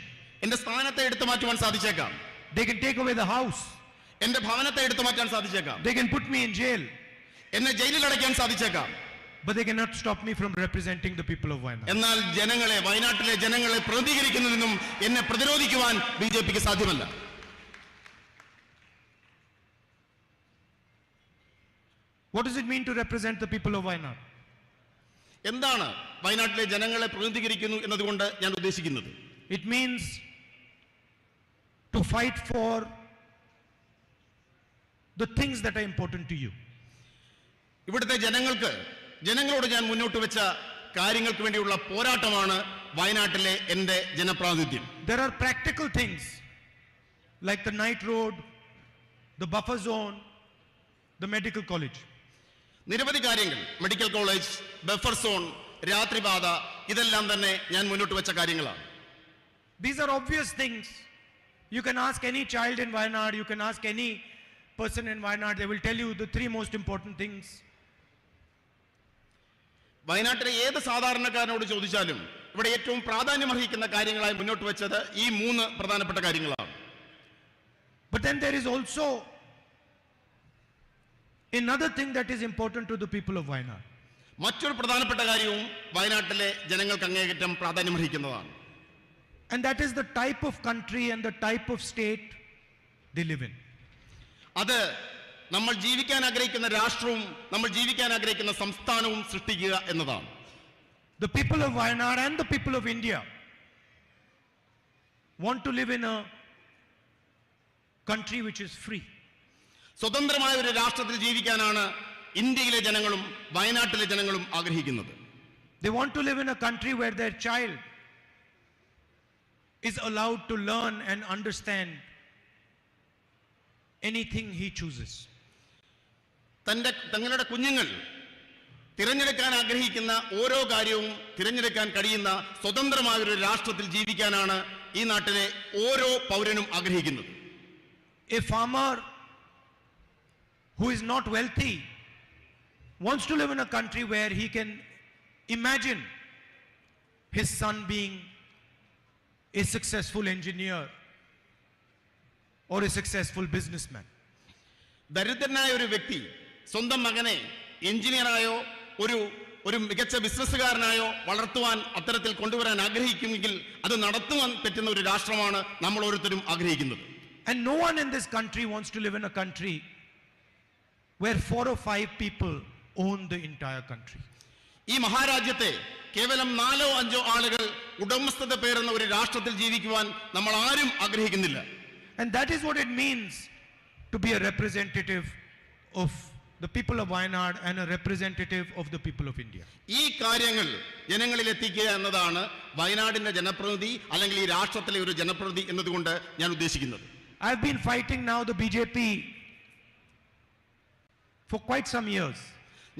എന്റെ സ്ഥാനത്തെ എടുത്തു മാറ്റുവാൻ സാധിച്ചേക്കാം. They can take away the house. എന്റെ ഭവനത്തെ എടുത്തു മാറ്റാൻ സാധിച്ചേക്കാം. They can put me in jail. എന്നെ ജയിലിൽ അടയ്ക്കാൻ സാധിച്ചേക്കാം. But they cannot stop me from representing the people of Wayanad. എന്നാൽ ജനങ്ങളെ, വയനാട്ടിലെ ജനങ്ങളെ പ്രതികരിക്കുന്നതിനും എന്നെ പ്രതിരോധിക്കുവാൻ ബിജെപിക്ക് സാധ്യമല്ല. What does it mean to represent the people of Wayanad? എന്താണ് വയനാട്ടിലെ ജനങ്ങളെ പ്രതികരിക്കുന്നു എന്നതുകൊണ്ട് ഞാൻ ഉദ്ദേശിക്കുന്നത്? It means to fight for the things that are important to you. ഇവിടുത്തെ ജനങ്ങളോട് ഞാൻ മുന്നോട്ട് വെച്ച കാര്യങ്ങൾക്ക് വേണ്ടിയുള്ള പോരാട്ടമാണ് വയനാട്ടിലെ എൻ്റെ ജനപ്രാതിനിധ്യം. There are practical things like the night road, the buffer zone, the medical college. നിരവധി കാര്യങ്ങൾ, മെഡിക്കൽ കോളേജ്, ബഫർ സോൺ, രാത്രിപാത, ഇതെല്ലാം തന്നെ ഞാൻ മുന്നോട്ട് വെച്ച കാര്യങ്ങളാണ്. These are obvious things. You can ask any child in Wayanad, you can ask any person in Wayanad, they will tell you the three most important things. വയനാട്ടിലെ ഏത് സാധാരണക്കാരനോട് ചോദിച്ചാലും ഇവിടെ ഏറ്റവും പ്രാധാന്യമർഹിക്കുന്ന കാര്യങ്ങളായി മുന്നോട്ട് വെച്ചത് ഈ 3 പ്രധാനപ്പെട്ട കാര്യങ്ങളാണ്. But then there is also another thing that is important to the people of Wayanad. മറ്റൊരു പ്രധാനപ്പെട്ട കാര്യവും വയനാട്ടിലെ ജനങ്ങൾക്ക് അങ്ങേയറ്റം പ്രാധാന്യമർഹിക്കുന്നതാണ്. And that is the type of country and the type of state they live in. അത് നമ്മൾ ജീവിക്കാൻ ആഗ്രഹിക്കുന്ന രാഷ്ട്രവും നമ്മൾ ജീവിക്കാൻ ആഗ്രഹിക്കുന്ന സംസ്ഥാനവും സൃഷ്ടിക്കുക എന്നതാണ്. The people of Wayanad and the people of India want to live in a country which is free. സ്വതന്ത്രമായ ഒരു രാഷ്ട്രത്തിൽ ജീവിക്കാനാണ് ഇന്ത്യയിലെ ജനങ്ങളും വയനാട്ടിലെ ജനങ്ങളും ആഗ്രഹിക്കുന്നത്. They want to live in a country where their child is allowed to learn and understand anything he chooses. തങ്ങളുടെ കുഞ്ഞുങ്ങൾ തിരഞ്ഞെടുക്കാൻ ആഗ്രഹിക്കുന്ന ഓരോ കാര്യവും തിരഞ്ഞെടുക്കാൻ കഴിയുന്ന സ്വതന്ത്രമായ ഒരു രാഷ്ട്രത്തിൽ ജീവിക്കാനാണ് ഈ നാട്ടിലെ ഓരോ പൗരനും ആഗ്രഹിക്കുന്നത്. A farmer who is not wealthy wants to live in a country where he can imagine his son being a successful engineer or a successful businessman. ദരിദ്രനായ ഒരു വ്യക്തി സ്വന്തം മകനെ എഞ്ചിനീയറായോ ഒരു മികച്ച ബിസിനസ്സുകാരനായോ വളർത്തുവാൻ അത്തരത്തിൽ കൊണ്ടുവരാൻ ആഗ്രഹിക്കുമെങ്കിൽ അത് നടത്തുവാൻ പറ്റുന്ന ഒരു രാഷ്ട്രമാണ് നമ്മൾ ഓരോരുത്തരും ആഗ്രഹിക്കുന്നത്. And no one in this country wants to live in a country where 4 or 5 people own the entire country. ഈ മഹാരാജ്യത്തെ കേവലം 4 or 5 ആളുകൾ ഉടമസ്ഥത പേറുന്ന ഒരു രാഷ്ട്രത്തിൽ ജീവിക്കുവാൻ നമ്മൾ ആരും ആഗ്രഹിക്കുന്നില്ല. And that is what it means to be a representative of the people of Wayanad and a representative of the people of India. ഈ കാര്യങ്ങൾ ജനങ്ങളിൽ എത്തിക്കുക എന്നതാണ് വയനാടിന്റെ ജനപ്രതിനിധി അല്ലെങ്കിൽ ഈ രാഷ്ട്രത്തിലെ ഒരു ജനപ്രതിനിധി എന്നതുകൊണ്ട് ഞാൻ ഉദ്ദേശിക്കുന്നത്. I have been fighting now the BJP for quite some years.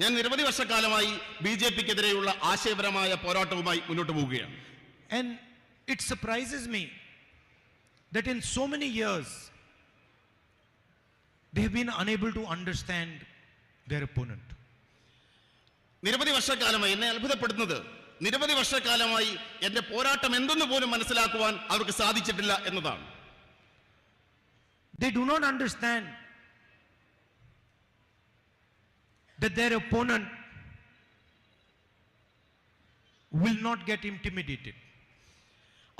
ഞാൻ നിരവധി വർഷക്കാലമായി ബിജെപിക്കെതിരെയുള്ള ആശയപരമായ പോരാട്ടവുമായി മുന്നോട്ട് പോവുകയാണ്. And it surprises me that in so many years they have been unable to understand their opponent. നിരവധി വർഷക്കാലമായി എന്നെ അത്ഭുതപ്പെടുന്നത് നിരവധി വർഷക്കാലമായി എന്റെ പോരാട്ടം എന്തെന്ന് പോലും മനസ്സിലാക്കുവാൻ അവർക്ക് സാധിച്ചിട്ടില്ല എന്നതാണ്. They do not understand that their opponent will not get intimidated.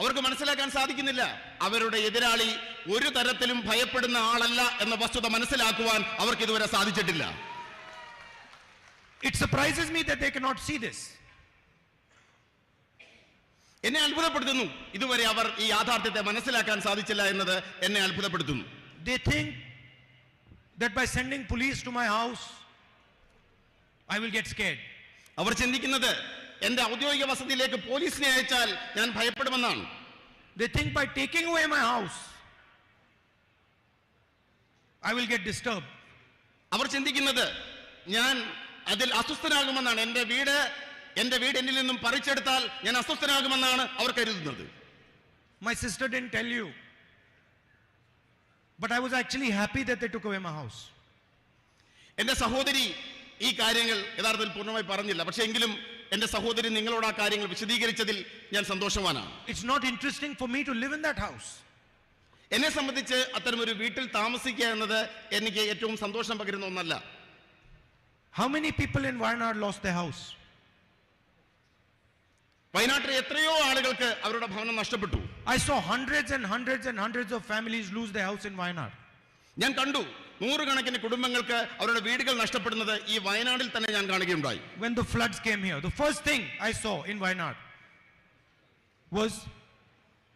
അവർക്ക് മനസ്സിലാക്കാൻ സാധിക്കുന്നില്ല അവരുടെ എതിരാളി ഒരു തരത്തിലും ഭയപ്പെടുന്ന ആളല്ല എന്ന വസ്തുത മനസ്സിലാക്കുവാൻ അവർക്ക് ഇതുവരെ സാധിച്ചിട്ടില്ല. It surprises me that they cannot see this. എന്നെ അത്ഭുതപ്പെടുത്തുന്നു ഇതുവരെ അവർ ഈ യാഥാർത്ഥ്യത്തെ മനസ്സിലാക്കാൻ സാധിച്ചില്ല എന്നത് എന്നെ അത്ഭുതപ്പെടുത്തുന്നു. They think that by sending police to my house I will get scared. അവർ ചിന്തിക്കുന്നത് എന്റെ ഔദ്യോഗിക വസതിയിലേക്ക് പോലീസിനെ അയച്ചാൽ ഞാൻ ഭയപ്പെടുമെന്നാണ്. They think by taking away my house I will get disturbed. അവർ ചിന്തിക്കുന്നത് ഞാൻ അതിൽ അസ്വസ്ഥനാകുമെന്നാണ്. എന്റെ വീട് എന്നിൽ നിന്നും പറിച്ചെടുത്താൽ ഞാൻ അസ്വസ്ഥനാകുമെന്നാണ് അവർ കരുതുന്നത്. My sister didn't tell you, but I was actually happy that they took away my house. എന്റെ സഹോദരി ഈ കാര്യങ്ങൾ യഥാർത്ഥത്തിൽ പൂർണ്ണമായി പറഞ്ഞില്ല. പക്ഷേ എങ്കിലും എന്റെ സഹോദരി നിങ്ങളോട് ആ കാര്യങ്ങൾ വിശദീകരിച്ചതിൽ ഞാൻ സന്തോഷവാനാണ്. It's not interesting for me to live in that house. എന്നെ സംബന്ധിച്ച് അത്തരമൊരു വീട്ടിൽ താമസിക്കുക എന്നത് എനിക്ക് ഏറ്റവും സന്തോഷം പകരുന്ന ഒന്നല്ല. How many people in Wayanad lost their house? വയനാട്ടിലെ എത്രയോ ആളുകൾക്ക് അവരുടെ ഭവനം നഷ്ടപ്പെട്ടു. I saw hundreds and hundreds and hundreds of families lose their house in Wayanad. ഞാൻ കണ്ടു നൂറുകണക്കിന് കുടുംബങ്ങൾക്ക് അവരുടെ വീടുകൾ നഷ്ടപ്പെടുന്നത് ഈ വയനാടിൽ തന്നെ ഞാൻ കാണുകയുണ്ടായി. When the floods came here, the first thing I saw in Wayanad was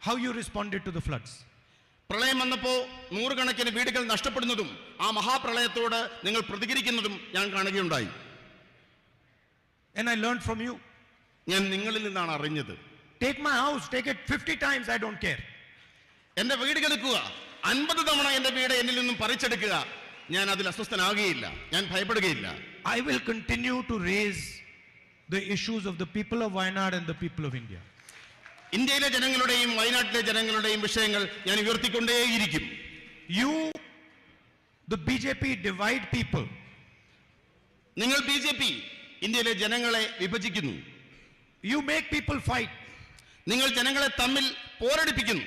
how you responded to the floods. പ്രളയം വന്നപ്പോൾ നൂറുകണക്കിന് വീടുകൾ നഷ്ടപ്പെടുന്നതും ആ മഹാപ്രളയത്തോട് നിങ്ങൾ പ്രതികരിക്കുന്നതും ഞാൻ കാണുകയുണ്ടായി. And I learned from you. ഞാൻ നിങ്ങളിൽ നിന്നാണ് അറിഞ്ഞത്. Take my house, take it 50 times, I don't care. എന്റെ വീട് എടുക്കുക, 50 തവണ എന്റെ വീട് എന്നിൽ നിന്നും പറിച്ചെടുക്കുക, ഞാൻ അതിൽ അസ്വസ്ഥനാകുകയില്ല, ഞാൻ ഭയപ്പെടുകയില്ല. I will continue to raise the issues of the people of Wayanad and the people of India. ഇന്ത്യയിലെ ജനങ്ങളുടെയും വയനാട്ടിലെ ജനങ്ങളുടെയും വിഷയങ്ങൾ ഞാൻ ഉയർത്തിക്കൊണ്ടേയിരിക്കും. You, the BJP, divide people. നിങ്ങൾ ബിജെപി ഇന്ത്യയിലെ ജനങ്ങളെ വിഭജിക്കുന്നു. You make people fight. നിങ്ങൾ ജനങ്ങളെ തമ്മിൽ പോരടിപ്പിക്കുന്നു.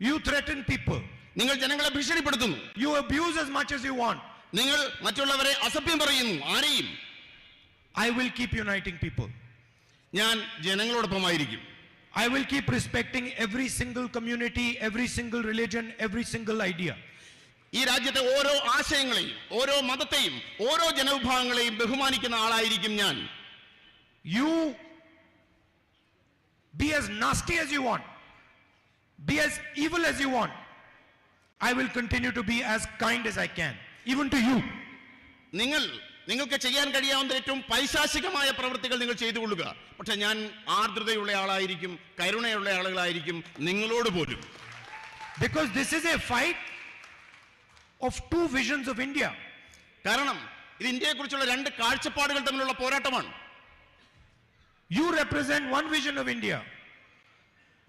You threaten people. നിങ്ങൾ ജനങ്ങളെ ഭീഷണിപ്പെടുത്തുന്നു. You abuse as much as you want. നിങ്ങൾ മറ്റുള്ളവരെ അസഭ്യം പറയുന്നു. ആരെയും. I will keep uniting people. ഞാൻ ജനങ്ങളോടൊപ്പമായിരിക്കും. I will keep respecting every single community, every single religion, every single idea. ഈ രാജ്യത്തെ ഓരോ ആശയങ്ങളെയും ഓരോ മതത്തെയും ഓരോ ജനവിഭാഗങ്ങളെയും ബഹുമാനിക്കുന്ന ആളായിരിക്കും ഞാൻ. You be as nasty as you want, be as evil as you want. I will continue to be as kind as I can, even to you. നിങ്ങൾക്ക് ചെയ്യാൻ കഴിയാവുന്ന ഏറ്റവും പൈശാചികമായ പ്രവൃത്തികൾ നിങ്ങൾ ചെയ്തുകൊള്ളുക. പക്ഷെ ഞാൻ ആർദ്രതയുള്ള ആളായിരിക്കും, കരുണയുള്ള ആളുകളായിരിക്കും നിങ്ങളോട് പോലും. Because this is a fight of two visions of India. കാരണം ഇത് ഇന്ത്യയെക്കുറിച്ചുള്ള രണ്ട് കാഴ്ചപ്പാടുകൾ തമ്മിലുള്ള പോരാട്ടമാണ്. You represent one vision of India.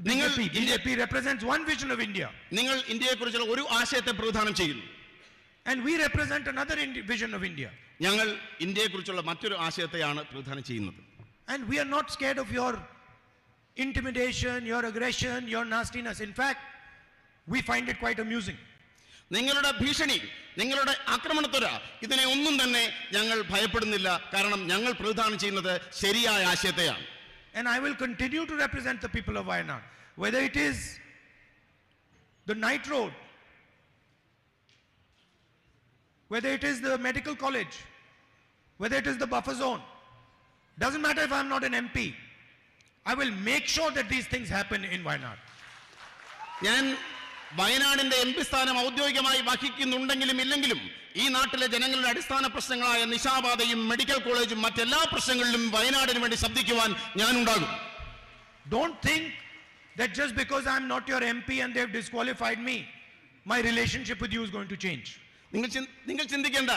BJP represents one vision of India. നിങ്ങൾ ഇന്ത്യയെക്കുറിച്ചുള്ള ഒരു ആശയത്തെ പ്രതിനിധാനം ചെയ്യുന്നു. And we represent another vision of India. ഞങ്ങൾ ഇന്ത്യയെക്കുറിച്ചുള്ള മറ്റൊരു ആശയത്തെയാണ് പ്രതിനിധാനം ചെയ്യുന്നത്. And we are not scared of your intimidation, your aggression, your nastiness. In fact, we find it quite amusing. നിങ്ങളുടെ ഭീഷണി, നിങ്ങളുടെ ആക്രമണത്വര, ഇതിനെ ഒന്നും തന്നെ ഞങ്ങൾ ഭയപ്പെടുന്നില്ല. കാരണം ഞങ്ങൾ പ്രതിനിധാനം ചെയ്യുന്നത് ശരിയായ ആശയത്തെയാണ്. And I will continue to represent the people of Wayanad, whether it is the night road, whether it is the medical college, whether it is the buffer zone. Doesn't matter if I'm not an MP. I will make sure that these things happen in Wayanad. ഞാൻ വയനാടിന്റെ M P സ്ഥാനം ഔദ്യോഗികമായി വഹിക്കുന്നുണ്ടെങ്കിലും ഇല്ലെങ്കിലും ഈ നാട്ടിലെ ജനങ്ങളുടെ അടിസ്ഥാന പ്രശ്നങ്ങളായ നിശാപാതയും medical കോളേജും മറ്റെല്ലാ പ്രശ്നങ്ങളിലും വയനാടിന് വേണ്ടി ശബ്ദിക്കുവാൻ ഞാൻ ഉണ്ടാകും. Don't think that just because I'm not your MP and they've disqualified me, my relationship with you is going to change. നിങ്ങൾ ചിന്തിക്കേണ്ട,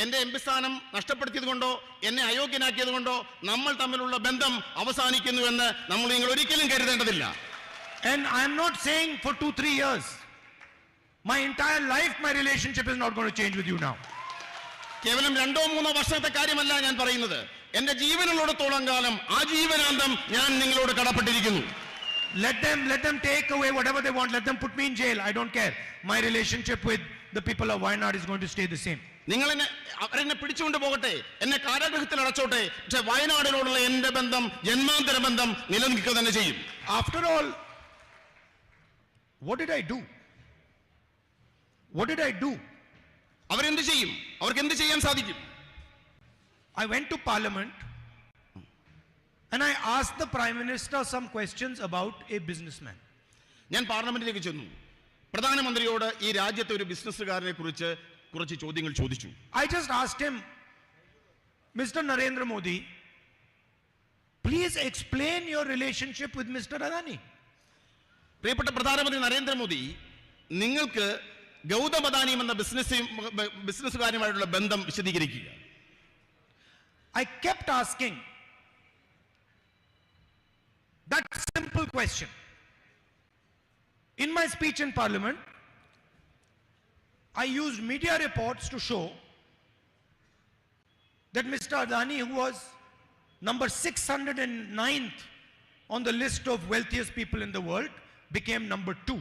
എന്റെ എം പി സ്ഥാനം നഷ്ടപ്പെടുത്തിയത് കൊണ്ടോ എന്നെ അയോഗ്യനാക്കിയത് കൊണ്ടോ നമ്മൾ തമ്മിലുള്ള ബന്ധം അവസാനിക്കുന്നുവെന്ന് നിങ്ങൾ ഒരിക്കലും കരുതേണ്ടതില്ല. And I'm not saying for 2-3 years. My entire life, my relationship is not going to change with you now. കേവലം 2-3 വർഷത്തെ കാര്യമല്ല ഞാൻ പറയുന്നത്. എന്റെ ജീവനുള്ളിടത്തോളം കാലം ആജീവനാന്തം ഞാൻ നിങ്ങളോട് കടപ്പെട്ടിരിക്കുന്നു. Let them take away whatever they want. Let them put me in jail. I don't care. My relationship with the people of Wayanad is going to stay the same. അവരെന്നെ പിടിച്ചുകൊണ്ട് പോകട്ടെ, എന്നെ കാരാഗൃഹത്തിൽ അടച്ചോട്ടെ, പക്ഷെ വയനാടിനോടുള്ള എന്റെ ബന്ധം, ജന്മാന്തര ബന്ധം നിലനിൽക്കുക തന്നെ ചെയ്യും. After all, what did I do? What did I do? അവരെന്ത് ചെയ്യും? അവർക്ക് എന്ത് ചെയ്യാൻ സാധിക്കും? I went to Parliament and I asked the Prime Minister some questions about a businessman. ഞാൻ പാർലമെന്റിലേക്ക് ചെന്നു. പ്രധാനമന്ത്രിയോട് ഈ രാജ്യത്തെ ഒരു ബിസിനസ്സുകാരനെ കുറിച്ച് കുറച്ച് ചോദ്യങ്ങൾ ചോദിച്ചു. I just asked him, Mr. Narendra Modi, please explain your relationship with Mr. Adani. പ്രിയപ്പെട്ട പ്രധാനമന്ത്രി നരേന്ദ്രമോദി, നിങ്ങൾക്ക് ഗൗതം അദാനിയും എന്ന ബിസിനസ്സുകാരുമായിട്ടുള്ള ബന്ധം വിശദീകരിക്കുക. I kept asking that simple question. In my speech in Parliament, I used media reports to show that Mr. Adani, who was number 609th on the list of wealthiest people in the world, became number 2.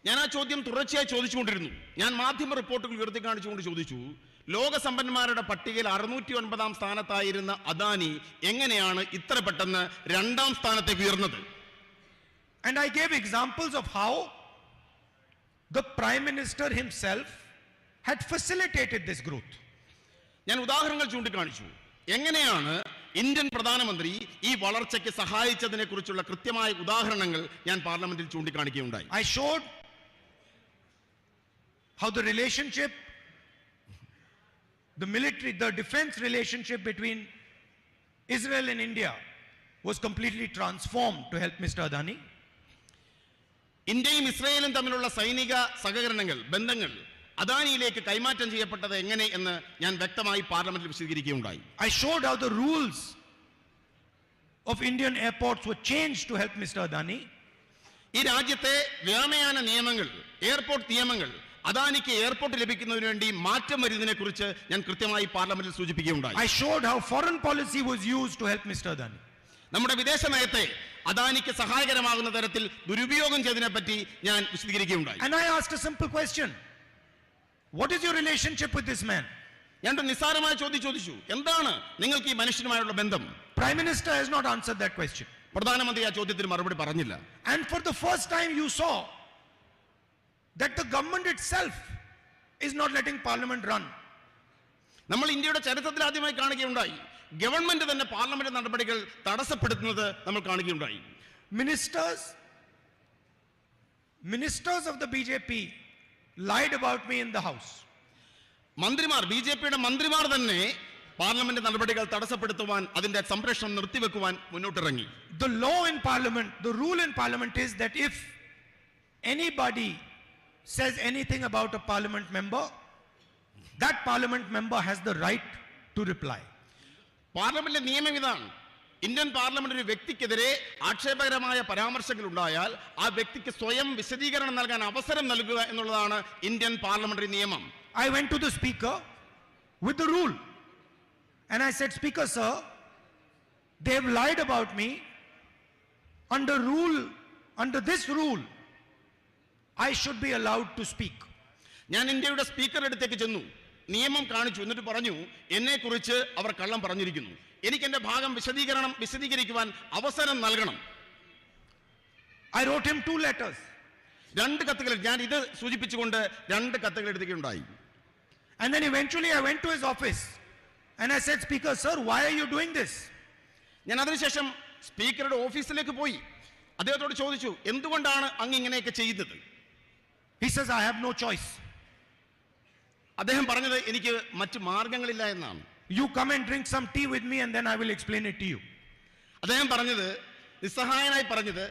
ഞാൻ ആ ചോദ്യം തുടർച്ചയായി ചോദിച്ചുകൊണ്ടിരുന്നു. ഞാൻ മാധ്യമ റിപ്പോർട്ടുകൾ ഉയർത്തി കാണിച്ചുകൊണ്ട് ചോദിച്ചു, ലോകസമ്പന്നന്മാരുടെ പട്ടികയിൽ 609 സ്ഥാനത്തായിരുന്ന അദാനി എങ്ങനെയാണ് ഇത്ര പെട്ടെന്ന് 2ാം സ്ഥാനത്തേക്ക് ഉയർന്നത്? And I gave examples of how the Prime Minister himself had facilitated this growth. ഞാൻ ഉദാഹരണങ്ങൾ ചൂണ്ടിക്കാണിച്ചു. എങ്ങനെയാണ് ഇന്ത്യൻ പ്രധാനമന്ത്രി ഈ വളർച്ചയ്ക്ക് സഹായിച്ചതിനെ കുറിച്ചുള്ള കൃത്യമായ ഉദാഹരണങ്ങൾ ഞാൻ പാർലമെന്റിൽ ചൂണ്ടിക്കാണിക്കുകയുണ്ടായി. I showed how the relationship, the military, the defense relationship between Israel and India was completely transformed to help Mr. Adani. ഇന്ത്യയും ഇസ്രായേലും തമ്മിലുള്ള സൈനിക സഹകരണങ്ങൾ, ബന്ധങ്ങൾ അദാനിയിലേക്ക് കൈമാറ്റം ചെയ്യപ്പെട്ടത് എങ്ങനെ എന്ന് ഞാൻ വ്യക്തമായി പാർലമെന്റിൽ വിശദീകരിക്കുകയുണ്ടായി. I showed how the rules of Indian airports were changed to help Mr. Adani. ഈ രാജ്യത്തെ വ്യോമയാന നിയമങ്ങൾ, എയർപോർട്ട് നിയമങ്ങൾ അദാനിക്ക് എയർപോർട്ട് ലഭിക്കുന്നതിന് വേണ്ടി മാറ്റം വരുന്നതിനെ കുറിച്ച് ഞാൻ കൃത്യമായി പാർലമെന്റിൽ സൂചിപ്പിക്കുകയുണ്ടായി. I showed how foreign policy was used to help Mr. Adani. നമ്മുടെ വിദേശ നയത്തെ അദാനിക്ക് സഹായകരമാകുന്ന തരത്തിൽ ദുരുപയോഗം ചെയ്തതിനെ പറ്റി ഞാൻ വിശദീകരിക്കുകയുണ്ടായി. And I asked a simple question. What is your relationship with this man? ഞാൻ ഒരു നിസ്സാരമായ ചോദ്യം ചോദിച്ചു. എന്താണ് നിങ്ങൾക്ക് ഈ മനുഷ്യനുമായുള്ള ബന്ധം? Prime Minister has not answered that question. പ്രധാനമന്ത്രി ആ ചോദ്യത്തിന് മറുപടി പറഞ്ഞില്ല. And for the first time you saw that the government itself is not letting parliament run. നമ്മൾ ഇന്ത്യയുടെ ചരിത്രത്തിൽ ആദ്യമായി കാണുകയുണ്ടായി, ഗവൺമെന്റ് തന്നെ പാർലമെന്റ് നടപടികൾ തടസ്സപ്പെടുത്തുന്നത് നമ്മൾ കാണുകയുണ്ടായി. Ministers of the BJP lied about me in the house. മന്ത്രിമാർ, ബിജെപിയുടെ മന്ത്രിമാർ തന്നെ പാർലമെന്റ് നടപടികൾ തടസ്സപ്പെടുത്തുവാൻ, അതിന്റെ സംരക്ഷണം നിർത്തിവെക്കുവാൻ മുന്നോട്ടിറങ്ങി. The law in parliament, the rule in parliament is that if anybody says anything about a parliament member, that parliament member has the right to reply. പാർലമെന്റിലെ നിയമം ഇതാണ്. ഇന്ത്യൻ പാർലമെന്റ് ഒരു വ്യക്തിക്കെതിരെ ആക്ഷേപകരമായ പരാമർശങ്ങൾ ഉണ്ടായാൽ ആ വ്യക്തിക്ക് സ്വയം വിശദീകരണം നൽകാൻ അവസരം നൽകുക എന്നുള്ളതാണ് ഇന്ത്യൻ പാർലമെന്ററി നിയമം. I went to the speaker with the rule and I said, Speaker sir, they have lied about me. Under this rule I should be allowed to speak. ഞാൻ ഇന്ത്യയുടെ സ്പീക്കറുടെ അടുത്തേക്ക് ചെന്നു, നിയമം കാണിച്ചു, എന്നിട്ട് പറഞ്ഞു, എന്നെ കുറിച്ച് അവർ കള്ളം പറഞ്ഞിരിക്കുന്നു, എനിക്ക് എന്റെ ഭാഗം വിശദീകരിക്കുവാൻ അവസരം നൽകണം. I wrote him 2 letters. 2 കത്തുകൾ, ഞാൻ ഇത് സൂചിപ്പിച്ചുകൊണ്ട് 2 കത്തുകൾ എടുത്തിട്ടുണ്ടായി. And then eventually I went to his office and I said, Speaker sir, why are you doing this? ഞാൻ അതിനുശേഷം സ്പീക്കറുടെ ഓഫീസിലേക്ക് പോയി അദ്ദേഹത്തോട് ചോദിച്ചു, എന്തുകൊണ്ടാണ് അങ്ങ് ഇങ്ങനെയൊക്കെ ചെയ്യുന്നത്? He says, I have no choice. അദ്ദേഹം പറഞ്ഞത്, എനിക്ക് മറ്റു മാർഗങ്ങളില്ല എന്നാണ്. You come and drink some tea with me and then I will explain it to you. അദ്ദേഹം പറഞ്ഞത്, നിസ്സഹായനായി പറഞ്ഞത്,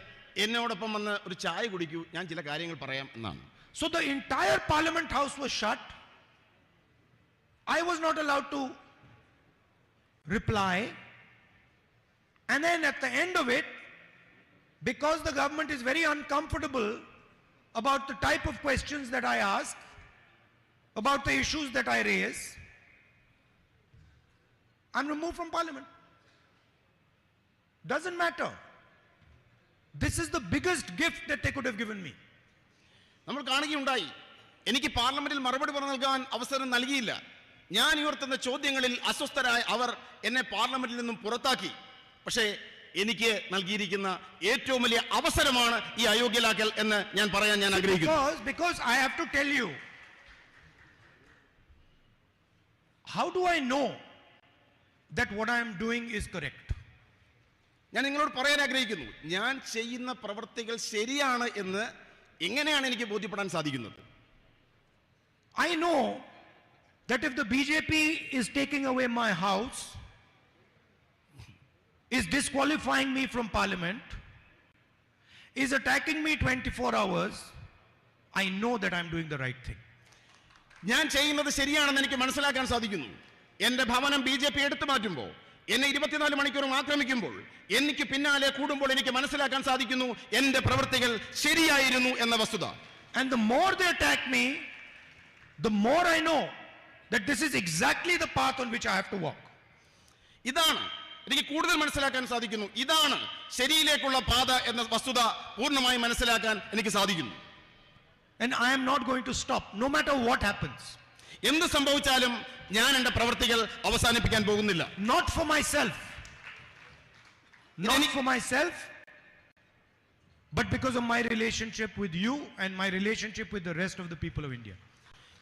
എന്നോടൊപ്പം വന്ന് ഒരു ചായ കുടിക്കൂ, ഞാൻ ചില കാര്യങ്ങൾ പറയാം എന്നാണ്. So the entire parliament house was shut. I was not allowed to reply. And then at the end of it, because the government is very uncomfortable about the type of questions that I ask, about the issues that I raise, I'm removed from parliament. Doesn't matter. This is the biggest gift that they could have given me. നമ്മൾ കാണുകയുണ്ടായി, എനിക്ക് പാർലമെന്റിൽ മറുപടി നൽകാൻ അവസരം നൽകിയില്ല. ഞാൻ ഉയർത്തുന്ന ചോദ്യങ്ങളിൽ അസ്വസ്ഥരായ അവർ എന്നെ പാർലമെന്റിൽ നിന്നും പുറത്താക്കി. പക്ഷേ എനിക്ക് നൽകിയിരിക്കുന്ന ഏറ്റവും വലിയ അവസരമാണ് ഈ അയോഗ്യലാക്കൽ എന്ന് ഞാൻ പറയാൻ ഞാൻ ആഗ്രഹിക്കുന്നു. Because I have to tell you, how do I know that what I am doing is correct? ഞാൻ നിങ്ങളോട് പറയാൻ ആഗ്രഹിക്കുന്നു, ഞാൻ ചെയ്യുന്ന പ്രവൃത്തികൾ ശരിയാണ് എന്ന് എങ്ങനെയാണ് എനിക്ക് ബോധ്യപ്പെടാൻ സാധിക്കുന്നത്? I know that if the BJP is taking away my house, is disqualifying me from parliament, is attacking me 24 hours, I know that I'm doing the right thing. ഞാൻ ചെയ്യുന്നത് ശരിയാണെന്ന് എനിക്ക് മനസ്സിലാക്കാൻ സാധിക്കുന്നു. എന്റെ ഭവനം ബിജെപി എടുത്തു മാറ്റുമ്പോൾ, എന്നെ 24 മണിക്കൂറും ആക്രമിക്കുമ്പോൾ, എനിക്ക് പിന്നാലെ കൂടുമ്പോൾ എനിക്ക് മനസ്സിലാക്കാൻ സാധിക്കുന്നു എന്റെ പ്രവൃത്തികൾ ശരിയായിരുന്നു എന്ന വസ്തുത. And the more they attack me, the more I know that this is exactly the path on which I have to walk. ഇതാണ് എനിക്ക് കൂടുതൽ മനസ്സിലാക്കാൻ സാധിക്കുന്നു, ഇതാണ് ശരിയിലേക്കുള്ള പാത എന്ന വസ്തുത പൂർണ്ണമായി മനസ്സിലാക്കാൻ എനിക്ക് സാധിക്കുന്നു. And I am not going to stop, no matter what happens. എന്ത് സംഭവിച്ചാലും ഞാൻ എൻ്റെ പ്രവൃത്തികൾ അവസാനിപ്പിക്കാൻ പോകുന്നില്ല. Not for myself. Not for myself, but because of my relationship with you and my relationship with the rest of the people of India.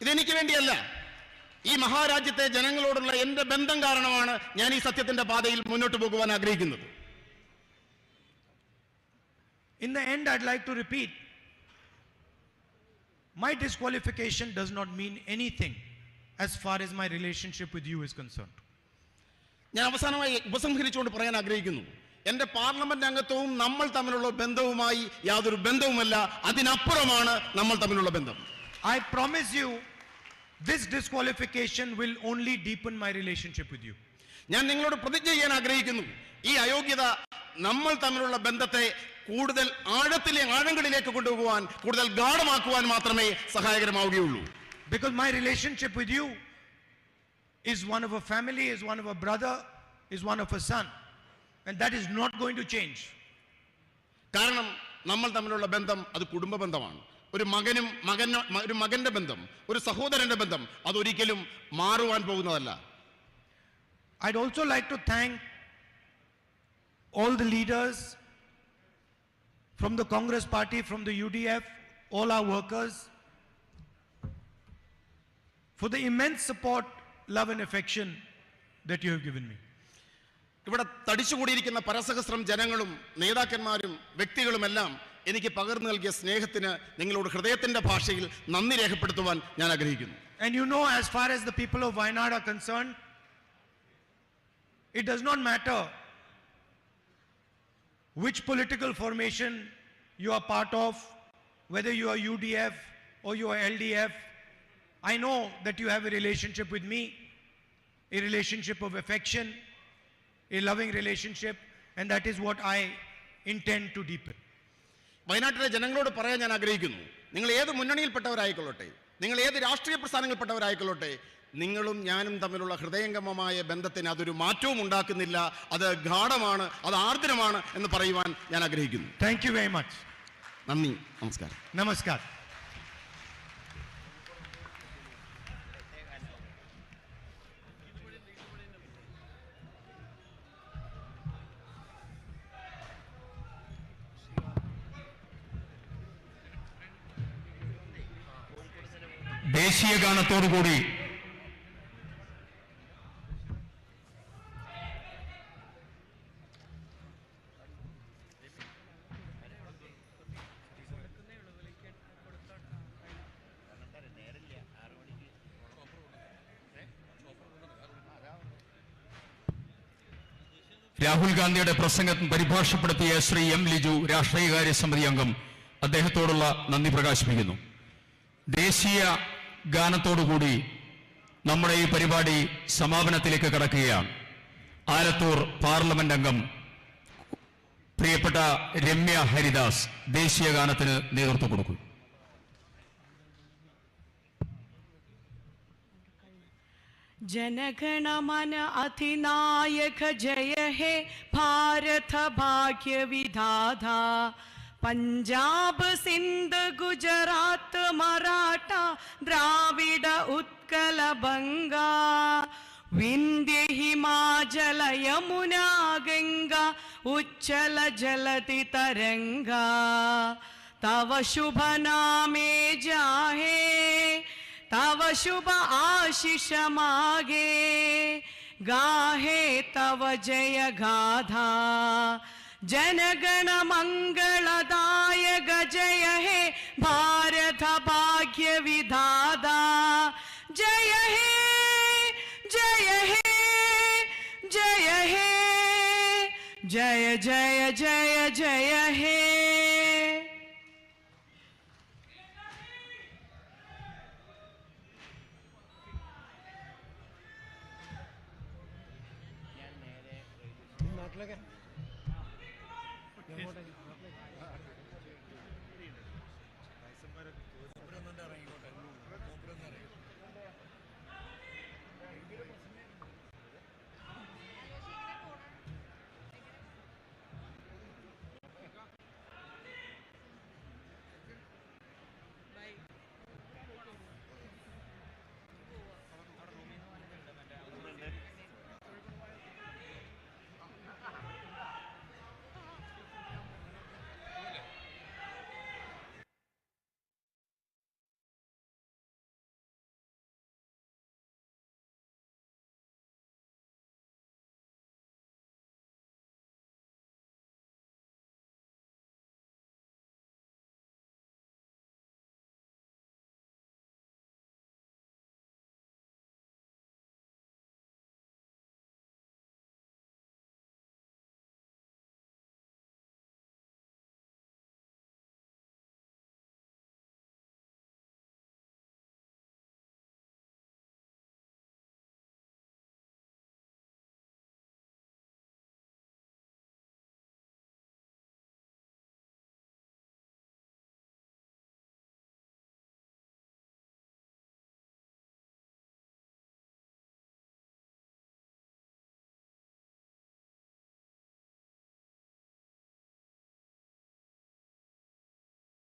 ഇതെനിക്ക് വേണ്ടിയല്ല, ഈ മഹാരാജ്യത്തെ ജനങ്ങളോടുള്ള എൻ്റെ ബന്ധം കാരണമാണ് ഞാൻ ഈ സത്യത്തിന്റെ പാതയിൽ മുന്നോട്ട് പോകുവാൻ ആഗ്രഹിക്കുന്നത്. In the end, I'd like to repeat, my disqualification does not mean anything as far as my relationship with you is concerned. ഞാൻ അവസാനമായി ഉപസംഹരിച്ചുകൊണ്ട് പറയാൻ ആഗ്രഹിക്കുന്നു, എൻ്റെ പാർലമെന്റ് അംഗത്വവും നമ്മൾ തമ്മിലുള്ള ബന്ധവുമായി യാതൊരു ബന്ധവുമല്ല, അതിനപ്പുറമാണ് നമ്മൾ തമ്മിലുള്ള ബന്ധം. I promise you, this disqualification will only deepen my relationship with you. ഞാൻ നിങ്ങളോട് പ്രതിജ്ഞ ചെയ്യാൻ ആഗ്രഹിക്കുന്നു, ഈ അയോഗ്യത നമ്മൾ തമ്മിലുള്ള ബന്ധത്തെ കൂടുതൽ ആഴങ്ങളിലേക്ക് കൊണ്ടുപോകുവാൻ, കൂടുതൽ ഗാഢമാക്കുവാൻ മാത്രമേ സഹായകരമാവുകയുള്ളൂ. Because my relationship with you is one of a family, is one of a brother, is one of a son, and that is not going to change. കാരണം നമ്മൾ തമ്മിലുള്ള ബന്ധം അത് കുടുംബ ബന്ധമാണ്. ഒരു മകന്റെ ബന്ധം, ഒരു സഹോദരന്റെ ബന്ധം അതൊരിക്കലും മാറുവാൻ പോകുന്നതല്ല. I'd also like to thank all the leaders from the Congress party, from the UDF, all our workers, for the immense support, love and affection that you have given me. ഇവിടെ തടിച്ചുകൂടിയിരിക്കുന്ന പരസഹസ്രം ജനങ്ങളും നേതാക്കന്മാരും വ്യക്തികളുമെല്ലാം എനിക്ക് പകർന്നു നൽകിയ സ്നേഹത്തിന് നിങ്ങളോട് ഹൃദയത്തിന്റെ ഭാഷയിൽ നന്ദി രേഖപ്പെടുത്തുവാൻ ഞാൻ ആഗ്രഹിക്കുന്നു. And you know, as far as the people of Wayanad are concerned, it does not matter which political formation you are part of, whether you are UDF or you are LDF. I know that you have a relationship with me, a relationship of affection, a loving relationship, and that is what I intend to deepen. വയനാട്ടിലെ ജനങ്ങളോട് പറയാൻ ഞാൻ ആഗ്രഹിക്കുന്നു, നിങ്ങൾ ഏത് മുന്നണിയിൽപ്പെട്ടവരായിക്കൊള്ളട്ടെ, നിങ്ങൾ ഏത് രാഷ്ട്രീയ പ്രസ്ഥാനങ്ങളിൽപ്പെട്ടവരായിക്കൊള്ളട്ടെ, നിങ്ങളും ഞാനും തമ്മിലുള്ള ഹൃദയംഗമമായ ബന്ധത്തിന് അതൊരു മാറ്റവും ഉണ്ടാക്കുന്നില്ല. അത് ഗാഢമാണ്, അത് ആർദ്രമാണ് എന്ന് പറയുവാൻ ഞാൻ ആഗ്രഹിക്കുന്നു. Thank you very much. നന്ദി, നമസ്കാരം. Namaskar. ദേശീയ ഗാനത്തോടുകൂടി രാഹുൽ ഗാന്ധിയുടെ പ്രസംഗം പരിഭാഷപ്പെടുത്തിയ ശ്രീ എം ലിജു, രാഷ്ട്രീയകാര്യ സമിതി അംഗം, അദ്ദേഹത്തോടുള്ള നന്ദി പ്രകാശിപ്പിക്കുന്നു. ദേശീയ ഗാനത്തോടുകൂടി നമ്മുടെ ഈ പരിപാടി സമാപനത്തിലേക്ക് കടക്കുകയാണ്. ആലത്തൂർ പാർലമെന്റ് അംഗം പ്രിയപ്പെട്ട രമ്യ ഹരിദാസ് ദേശീയ ഗാനത്തിന് നേതൃത്വം കൊടുക്കും. जनगण मन अधिनायक जय हे भारत भाग्य विधाता, पंजाब सिंध गुजरात मराठा द्राविड उत्कल बंगा, विंध्य हिमाचल यमुना गंगा उच्चल जलति तरंगा, तव शुभ नामे जाहे तव शुभ आशीष मागे, गाहे तव जय गाथा, जनगण मंगलदायक जय हे भारत भाग्य विधाता, जय हे जय हे जय हे जय जय जय जय हे.